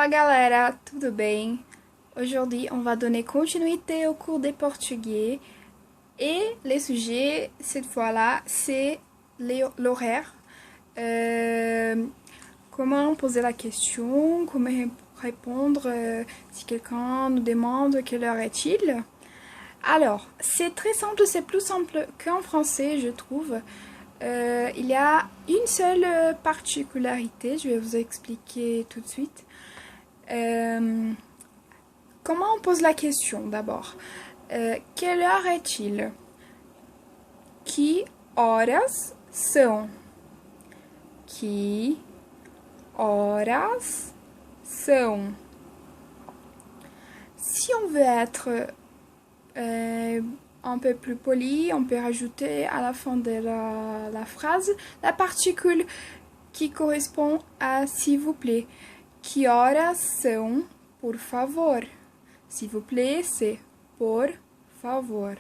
Fala galera, tudo bem? Aujourd'hui, on va donner continuité au cours de portugais et les sujets, cette fois-là, c'est l'horaire. Comment poser la question, comment répondre si quelqu'un nous demande quelle heure est-il. Alors, c'est très simple, c'est plus simple qu'en français, je trouve. Il y a une seule particularité, je vais vous expliquer tout de suite. Comment on pose la question d'abord? Quelle heure est-il? Que horas são? Que horas são? Si on veut être un peu plus poli, on peut rajouter à la fin de la phrase la particule qui correspond à s'il vous plaît. Que horas são, por favor? S'il vous plaît, c'est por favor.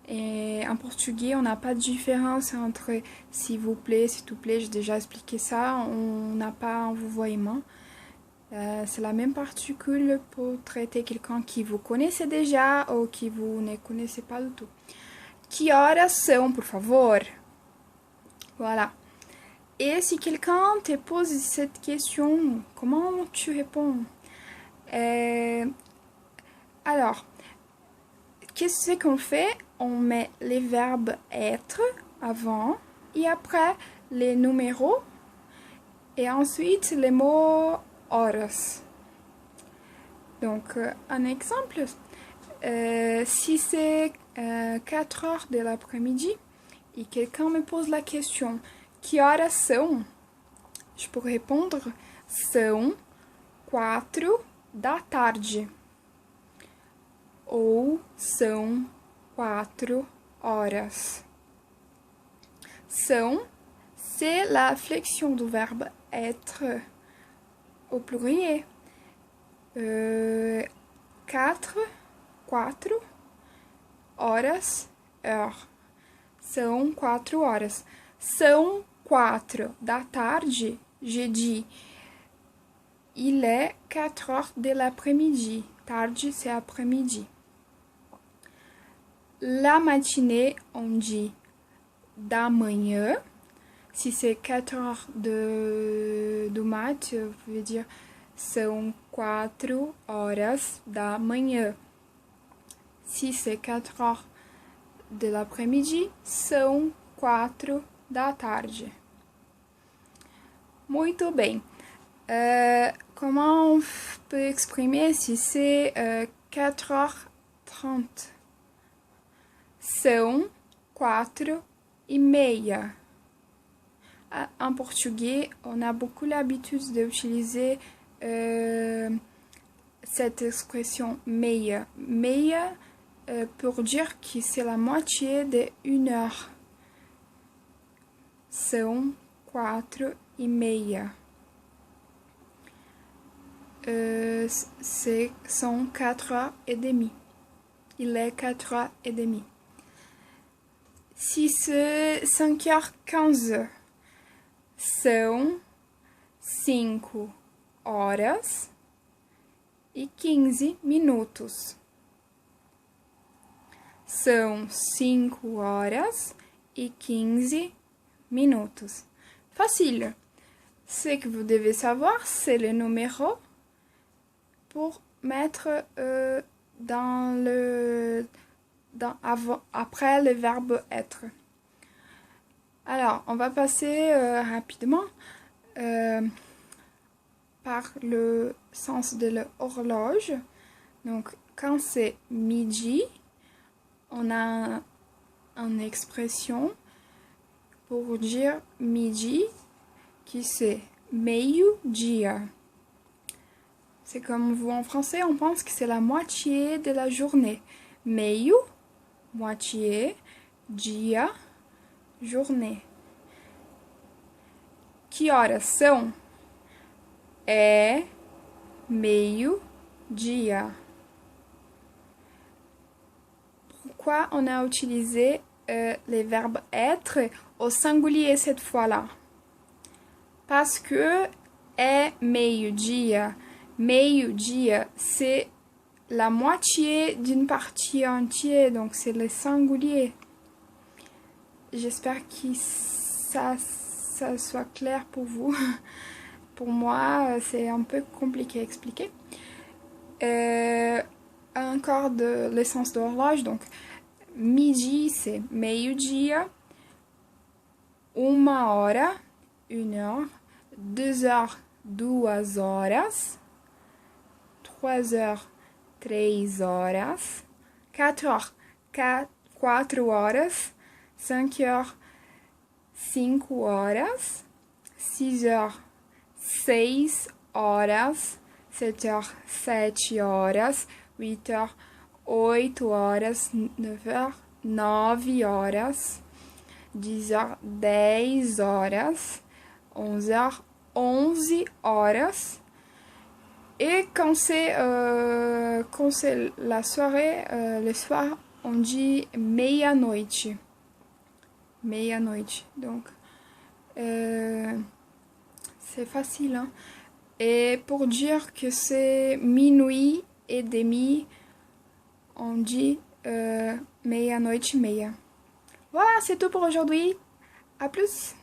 Et en portugais, on n'a pas de différence entre s'il vous plaît, s'il te plaît, j'ai déjà expliqué ça, on n'a pas un vouvoiement. C'est la même particule pour traiter quelqu'un qui vous connaissez déjà ou qui vous ne connaissez pas du tout. Que horas são, por favor? Voilà. Et si quelqu'un te pose cette question, comment tu réponds? Alors, qu'est-ce qu'on fait? On met les verbes être avant et après les numéros et ensuite les mots horas. Donc, un exemple, si c'est 4 heures de l'après-midi et quelqu'un me pose la question que horas são? Je peux répondre são 4 da tarde. Ou são 4 horas. São, c'est la flexion du verbe être au pluriel. 4 horas, heure. São 4 horas. São 4 da tarde, j'ai dit. Il est 4 heures de l'après-midi. Tarde, c'est après-midi. La matinée, on dit da manhã. Si c'est 4 heures do mat, vous pouvez dire são 4 horas da manhã. Si c'est 4 heures de l'après-midi, são 4 da tarde. Muito bem. Comment on peut exprimer si c'est 4h30? São 4h30. En portugais, on a beaucoup l'habitude d'utiliser cette expression meia. Meia pour dire que c'est la moitié de 1 heure. São 4h30. Sont 4h30. Il est 4h30. Si c'est 5h15, são 5 horas e 15 minutos. São 5 horas e 15 minutos. Facile. Ce que vous devez savoir, c'est le numéro pour mettre après le verbe être. Alors, on va passer rapidement par le sens de l'horloge. Donc, quand c'est midi, on a une expression pour dire midi qui c'est meio-dia. C'est comme vous en français, on pense que c'est la moitié de la journée. Meio, moitié, dia, journée. Que horas são? É meio-dia. Pourquoi on a utilisé les verbes être au singulier cette fois-là? Parce que é meio-dia. Meio-dia, c'est la moitié d'une partie entière, donc c'est le singulier. J'espère que ça soit clair pour vous. Pour moi, c'est un peu compliqué à expliquer. Encore de l'essence d'horloge, donc midi, c'est meio-dia. Uma hora, 1 heure. 2 heures, 2 horas. 3 heures, 3 horas. 4 heures, 4 horas. 5 heures, 5 horas. 6 heures, 6 horas. 7 heures, 7 horas. 8 heures, 8 horas. 9 heures, 9 horas. 10 heures, 10 horas. 11 heures, 11 horas. Et quand c'est la soirée, le soir, on dit meia-noite. Meia-noite. Donc, c'est facile, hein? Et pour dire que c'est minuit et demi, on dit meia-noite, meia. Voilà, c'est tout pour aujourd'hui. À plus!